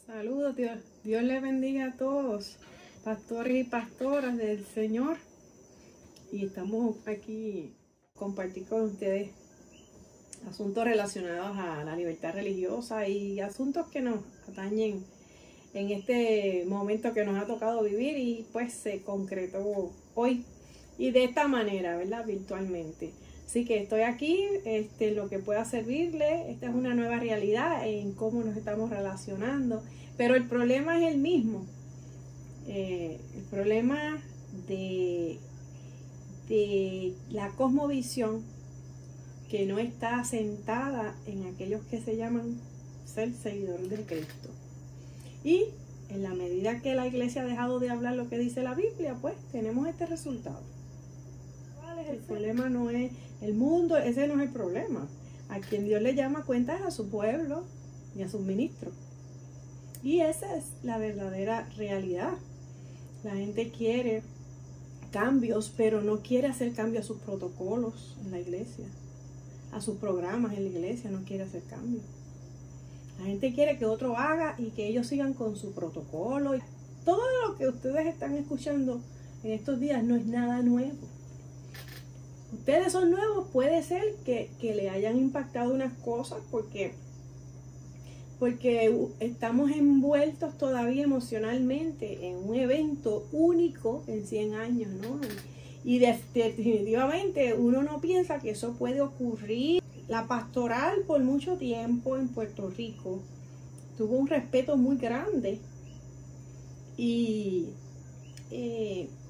Saludos, Dios les bendiga a todos, pastores y pastoras del Señor. Y estamos aquí a compartir con ustedes asuntos relacionados a la libertad religiosa y asuntos que nos atañen en este momento que nos ha tocado vivir y pues se concretó hoy y de esta manera, ¿verdad? Virtualmente. Así que estoy aquí, lo que pueda servirle. Esta es una nueva realidad en cómo nos estamos relacionando, pero el problema es el mismo. El problema de la cosmovisión que no está asentada en aquellos que se llaman ser seguidores de Cristo. Y en la medida que la iglesia ha dejado de hablar lo que dice la Biblia, pues tenemos este resultado. El problema no es el mundo, ese no es el problema. A quien Dios le llama cuentas a su pueblo y a sus ministros. Y esa es la verdadera realidad. La gente quiere cambios, pero no quiere hacer cambios a sus protocolos en la iglesia, a sus programas en la iglesia, no quiere hacer cambios. La gente quiere que otro haga y que ellos sigan con su protocolo. Todo lo que ustedes están escuchando en estos días no es nada nuevo. Ustedes son nuevos, puede ser que le hayan impactado unas cosas porque estamos envueltos todavía emocionalmente en un evento único en 100 años, ¿no? Y definitivamente uno no piensa que eso puede ocurrir. La pastoral por mucho tiempo en Puerto Rico tuvo un respeto muy grande y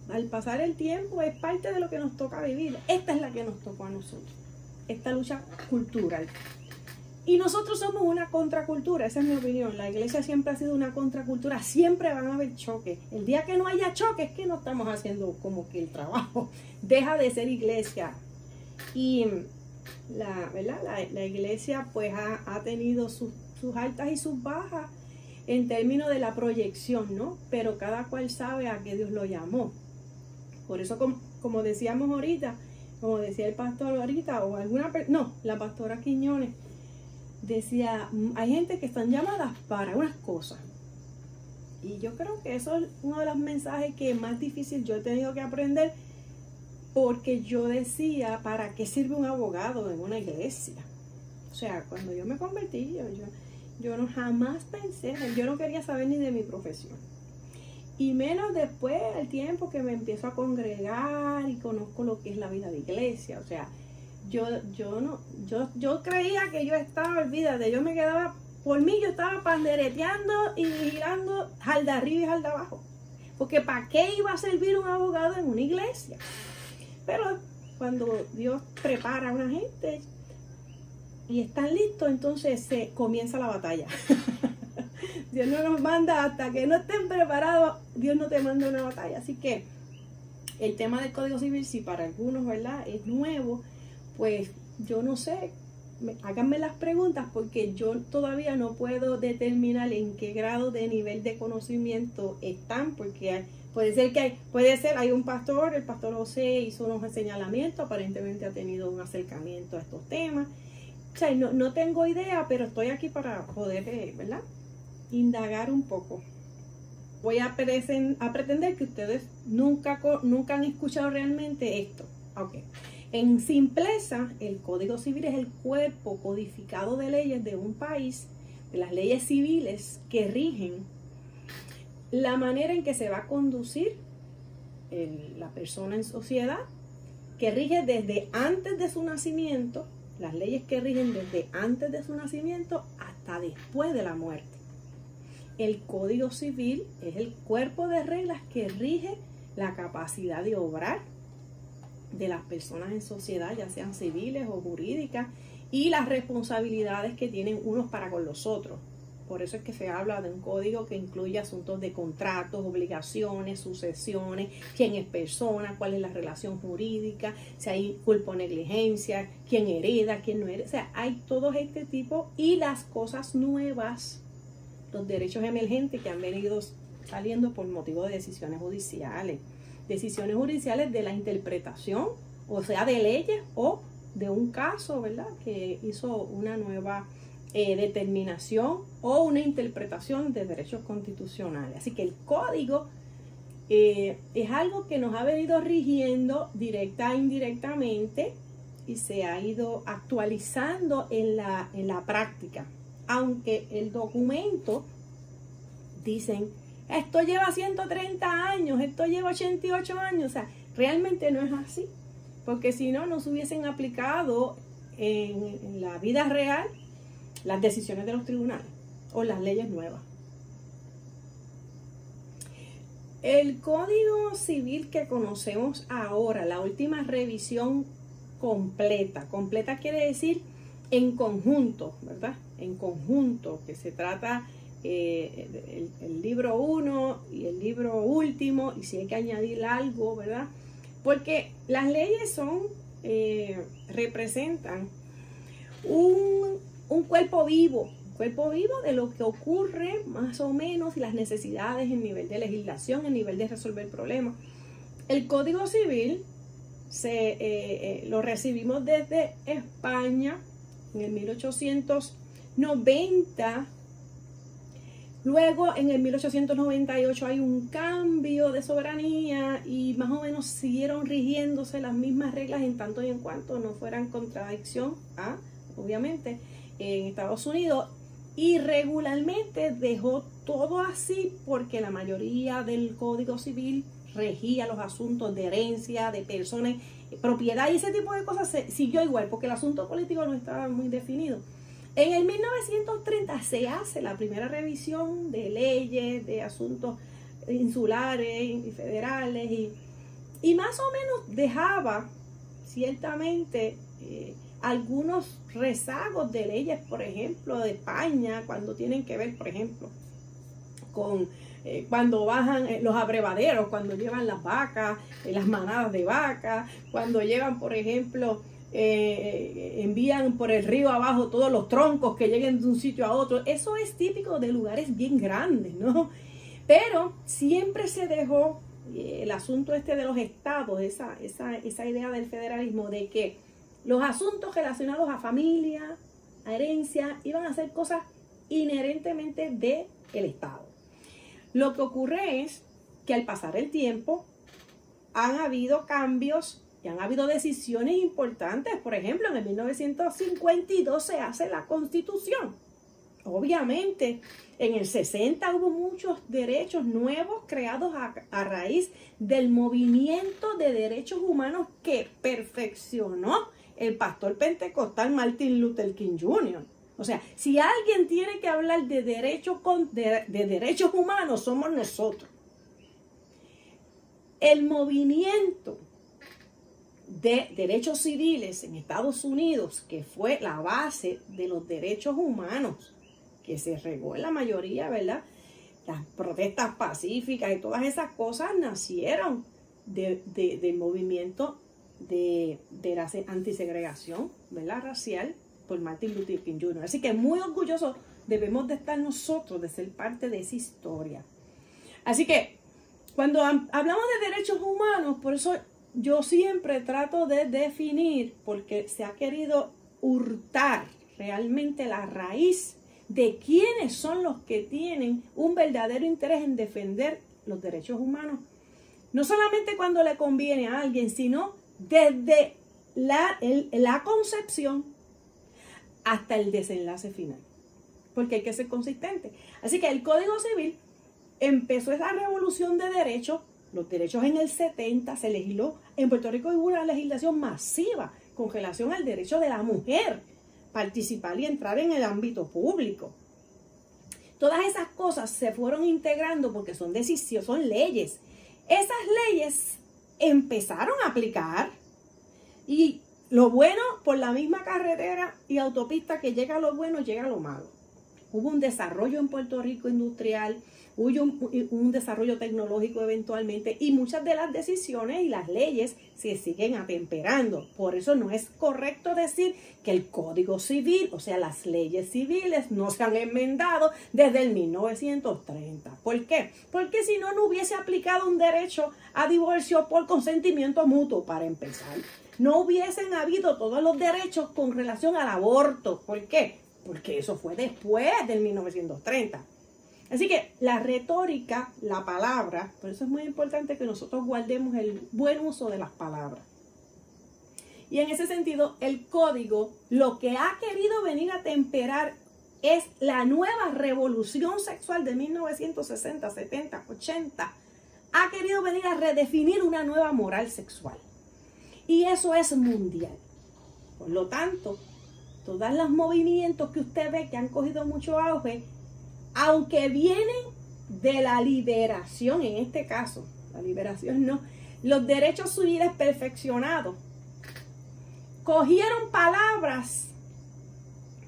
al pasar el tiempo es parte de lo que nos toca vivir. Esta es la que nos tocó a nosotros, esta lucha cultural. Y nosotros somos una contracultura, esa es mi opinión. La iglesia siempre ha sido una contracultura, siempre van a haber choques. El día que no haya choques es que no estamos haciendo como que el trabajo. Deja de ser iglesia. Y la iglesia pues ha tenido sus altas y sus bajas en términos de la proyección, ¿no? Pero cada cual sabe a qué Dios lo llamó. Por eso, como decíamos ahorita, como decía el pastor ahorita, o la pastora Quiñones, decía, hay gente que están llamadas para unas cosas. Y yo creo que eso es uno de los mensajes que es más difícil yo he tenido que aprender, porque yo decía, ¿para qué sirve un abogado en una iglesia? O sea, cuando yo me convertí, yo no jamás pensé, yo no quería saber ni de mi profesión. Y menos después del tiempo que me empiezo a congregar y conozco lo que es la vida de iglesia. O sea, yo creía que yo estaba, olvídate, yo me quedaba, por mí yo estaba pandereteando y girando jalda arriba y jalda abajo. Porque ¿para qué iba a servir un abogado en una iglesia? Pero cuando Dios prepara a una gente y están listos, entonces se comienza la batalla. Dios no nos manda hasta que no estén preparados, Dios no te manda una batalla. Así que el tema del Código Civil, si para algunos, ¿verdad?, es nuevo, pues yo no sé, háganme las preguntas porque yo todavía no puedo determinar en qué grado de nivel de conocimiento están, porque hay un pastor, el pastor José hizo unos señalamientos, aparentemente ha tenido un acercamiento a estos temas. O sea, no tengo idea, pero estoy aquí para poder, ¿verdad?, indagar un poco. Voy a pretender que ustedes nunca han escuchado realmente esto. Okay. En simpleza, el Código Civil es el cuerpo codificado de leyes de un país, de las leyes civiles que rigen la manera en que se va a conducir la persona en sociedad, que rige desde antes de su nacimiento, las leyes que rigen desde antes de su nacimiento hasta después de la muerte. El Código Civil es el cuerpo de reglas que rige la capacidad de obrar de las personas en sociedad, ya sean civiles o jurídicas, y las responsabilidades que tienen unos para con los otros. Por eso es que se habla de un código que incluye asuntos de contratos, obligaciones, sucesiones, quién es persona, cuál es la relación jurídica, si hay culpa o negligencia, quién hereda, quién no hereda. O sea, hay todo este tipo y las cosas nuevas, los derechos emergentes que han venido saliendo por motivo de decisiones judiciales de la interpretación, o sea, de leyes o de un caso, ¿verdad?, que hizo una nueva determinación o una interpretación de derechos constitucionales. Así que el código es algo que nos ha venido rigiendo directa e indirectamente y se ha ido actualizando en la práctica. Aunque el documento, dicen, esto lleva 130 años, esto lleva 88 años, o sea, realmente no es así, porque si no, no se hubiesen aplicado en la vida real las decisiones de los tribunales o las leyes nuevas. El Código Civil que conocemos ahora, la última revisión completa quiere decir en conjunto, ¿verdad? En conjunto, que se trata el libro 1 y el libro último, y si hay que añadir algo, ¿verdad? Porque las leyes representan un cuerpo vivo de lo que ocurre más o menos y las necesidades en nivel de legislación, en nivel de resolver problemas. El Código Civil lo recibimos desde España en el 1890. Luego en el 1898 hay un cambio de soberanía y más o menos siguieron rigiéndose las mismas reglas en tanto y en cuanto no fueran contradicción obviamente, en Estados Unidos, y regularmente dejó todo así porque la mayoría del Código Civil regía los asuntos de herencia, de personas, propiedad y ese tipo de cosas siguió igual porque el asunto político no estaba muy definido. En el 1930 se hace la primera revisión de leyes, de asuntos insulares y federales y más o menos dejaba ciertamente algunos rezagos de leyes, por ejemplo, de España, cuando tienen que ver, por ejemplo, con cuando bajan los abrevaderos, cuando llevan las vacas, las manadas de vacas, cuando llevan, por ejemplo, envían por el río abajo todos los troncos que lleguen de un sitio a otro. Eso es típico de lugares bien grandes, ¿no? Pero siempre se dejó el asunto de los estados, esa idea del federalismo, de que los asuntos relacionados a familia, a herencia, iban a ser cosas inherentemente del Estado. Lo que ocurre es que al pasar el tiempo han habido cambios y han habido decisiones importantes. Por ejemplo, en el 1952 se hace la Constitución. Obviamente, en el 60 hubo muchos derechos nuevos creados a raíz del movimiento de derechos humanos que perfeccionó el pastor pentecostal Martin Luther King Jr. O sea, si alguien tiene que hablar de derechos humanos, somos nosotros. El movimiento de derechos civiles en Estados Unidos, que fue la base de los derechos humanos, que se regó en la mayoría, ¿verdad? Las protestas pacíficas y todas esas cosas nacieron del movimiento de la antisegregación, ¿verdad? Racial por Martin Luther King Jr. Así que muy orgullosos debemos de estar nosotros de ser parte de esa historia. Así que cuando hablamos de derechos humanos, por eso yo siempre trato de definir, porque se ha querido hurtar realmente la raíz de quiénes son los que tienen un verdadero interés en defender los derechos humanos. No solamente cuando le conviene a alguien, sino desde la concepción hasta el desenlace final. Porque hay que ser consistente. Así que el Código Civil empezó esa revolución de derechos. Los derechos en el 70 se legisló. En Puerto Rico hubo una legislación masiva con relación al derecho de la mujer participar y entrar en el ámbito público. Todas esas cosas se fueron integrando porque son decisiones, son leyes. Esas leyes empezaron a aplicar y lo bueno, por la misma carretera y autopista que llega a lo bueno, llega a lo malo. Hubo un desarrollo en Puerto Rico industrial, hubo un desarrollo tecnológico eventualmente y muchas de las decisiones y las leyes se siguen atemperando. Por eso no es correcto decir que el Código Civil, o sea, las leyes civiles no se han enmendado desde el 1930. ¿Por qué? Porque si no, no hubiese aplicado un derecho a divorcio por consentimiento mutuo para empezar. No hubiesen habido todos los derechos con relación al aborto. ¿Por qué? porque eso fue después del 1930. Así que la retórica, la palabra, por eso es muy importante que nosotros guardemos el buen uso de las palabras. Y en ese sentido, el código lo que ha querido venir a temperar es la nueva revolución sexual de 1960, 70, 80. Ha querido venir a redefinir una nueva moral sexual. Y eso es mundial. Por lo tanto, todos los movimientos que usted ve que han cogido mucho auge, aunque vienen de la liberación, en este caso, la liberación no, los derechos civiles perfeccionados, cogieron palabras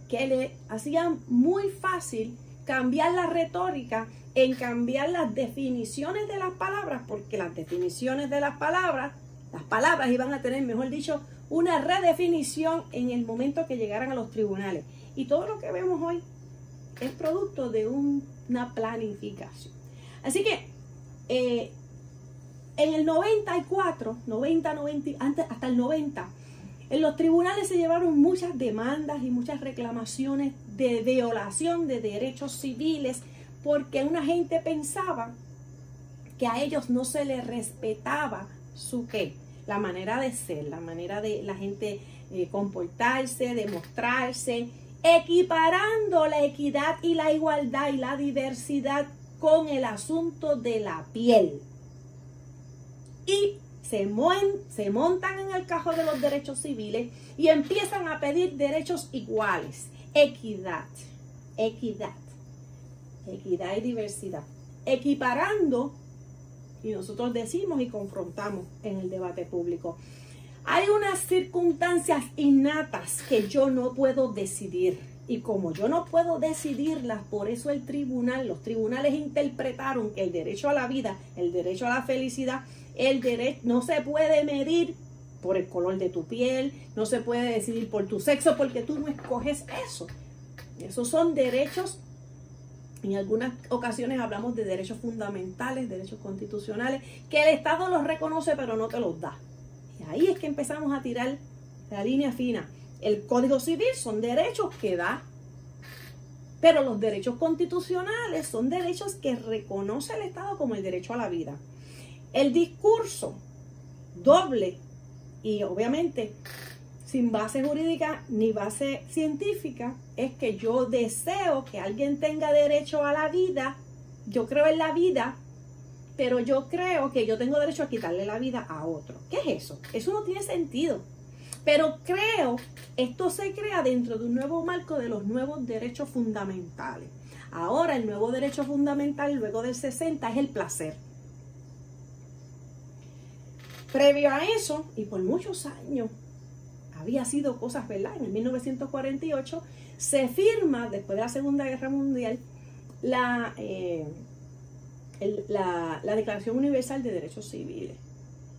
que le hacían muy fácil cambiar la retórica, en cambiar las definiciones de las palabras, porque las definiciones de las palabras iban a tener, mejor dicho, una redefinición en el momento que llegaran a los tribunales. Y todo lo que vemos hoy es producto de una planificación. Así que en el 94, hasta el 90, en los tribunales se llevaron muchas demandas y muchas reclamaciones de violación de derechos civiles, porque una gente pensaba que a ellos no se les respetaba la manera de ser, la manera de la gente comportarse, de mostrarse, equiparando la equidad y la igualdad y la diversidad con el asunto de la piel. Y se montan en el cajón de los derechos civiles y empiezan a pedir derechos iguales, equidad y diversidad, equiparando, y nosotros decimos y confrontamos en el debate público. Hay unas circunstancias innatas que yo no puedo decidir, y como yo no puedo decidirlas, por eso los tribunales interpretaron que el derecho a la vida, el derecho a la felicidad, el derecho no se puede medir por el color de tu piel, no se puede decidir por tu sexo, porque tú no escoges eso. Esos son derechos. En algunas ocasiones hablamos de derechos fundamentales, derechos constitucionales, que el Estado los reconoce pero no te los da. Y ahí es que empezamos a tirar la línea fina. El Código Civil son derechos que da, pero los derechos constitucionales son derechos que reconoce el Estado como el derecho a la vida. El discurso doble y obviamente sin base jurídica ni base científica es que yo deseo que alguien tenga derecho a la vida, yo creo en la vida, pero yo creo que yo tengo derecho a quitarle la vida a otro. ¿Qué es eso? Eso no tiene sentido. Pero esto se crea dentro de un nuevo marco de los nuevos derechos fundamentales. Ahora el nuevo derecho fundamental luego del 60 es el placer. Previo a eso, y por muchos años, había sido cosas, ¿verdad? En el 1948 se firma, después de la Segunda Guerra Mundial, la Declaración Universal de Derechos Civiles.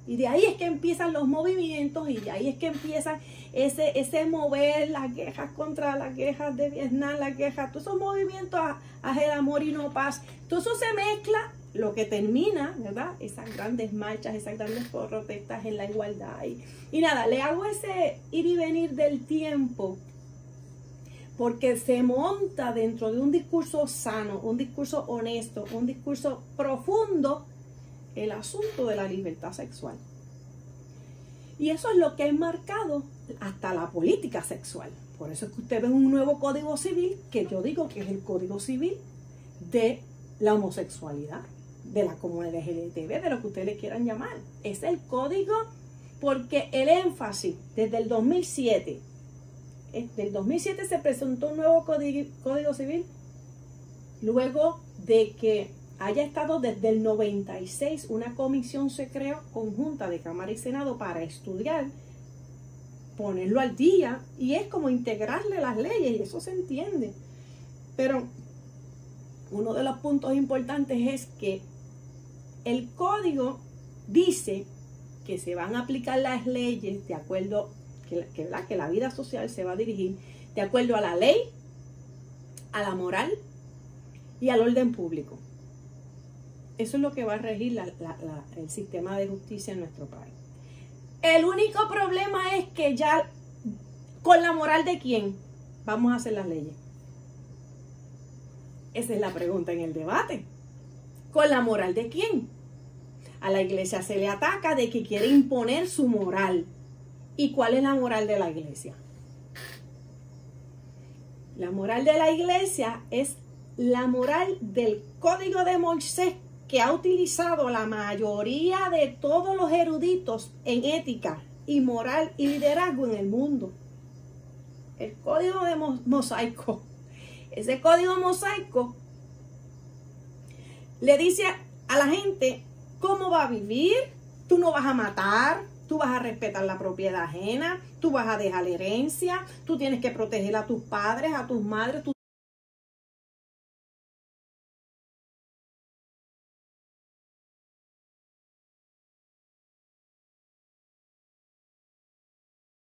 Y de ahí es que empiezan los movimientos, y de ahí es que empieza ese mover las quejas contra las quejas de Vietnam, las quejas, todos esos movimientos a el amor y no paz. Todo eso se mezcla, lo que termina, ¿verdad? Esas grandes marchas, esas grandes protestas en la igualdad. Y nada, le hago ese ir y venir del tiempo, porque se monta dentro de un discurso sano, un discurso honesto, un discurso profundo, el asunto de la libertad sexual. Y eso es lo que ha marcado hasta la política sexual. Por eso es que usted ve un nuevo Código Civil, que yo digo que es el Código Civil de la homosexualidad, de la comunidad LGTB, de lo que ustedes le quieran llamar. Es el código porque el énfasis desde el 2007, del 2007 se presentó un nuevo Código Civil, luego de que haya estado desde el 96, una comisión se creó conjunta de Cámara y Senado para estudiar, ponerlo al día, y es como integrarle las leyes, y eso se entiende. Pero uno de los puntos importantes es que el código dice que se van a aplicar las leyes de acuerdo, que la vida social se va a dirigir de acuerdo a la ley, a la moral y al orden público. Eso es lo que va a regir el sistema de justicia en nuestro país. El único problema es que ya con la moral de quién vamos a hacer las leyes. Esa es la pregunta en el debate. ¿Con la moral de quién? A la iglesia se le ataca de que quiere imponer su moral. ¿Y cuál es la moral de la iglesia? La moral de la iglesia es la moral del Código de Moisés que ha utilizado la mayoría de todos los eruditos en ética y moral y liderazgo en el mundo. El Código de Mosaico. Ese Código Mosaico le dice a la gente cómo va a vivir. Tú no vas a matar, tú vas a respetar la propiedad ajena, tú vas a dejar herencia, tú tienes que proteger a tus padres, a tus madres,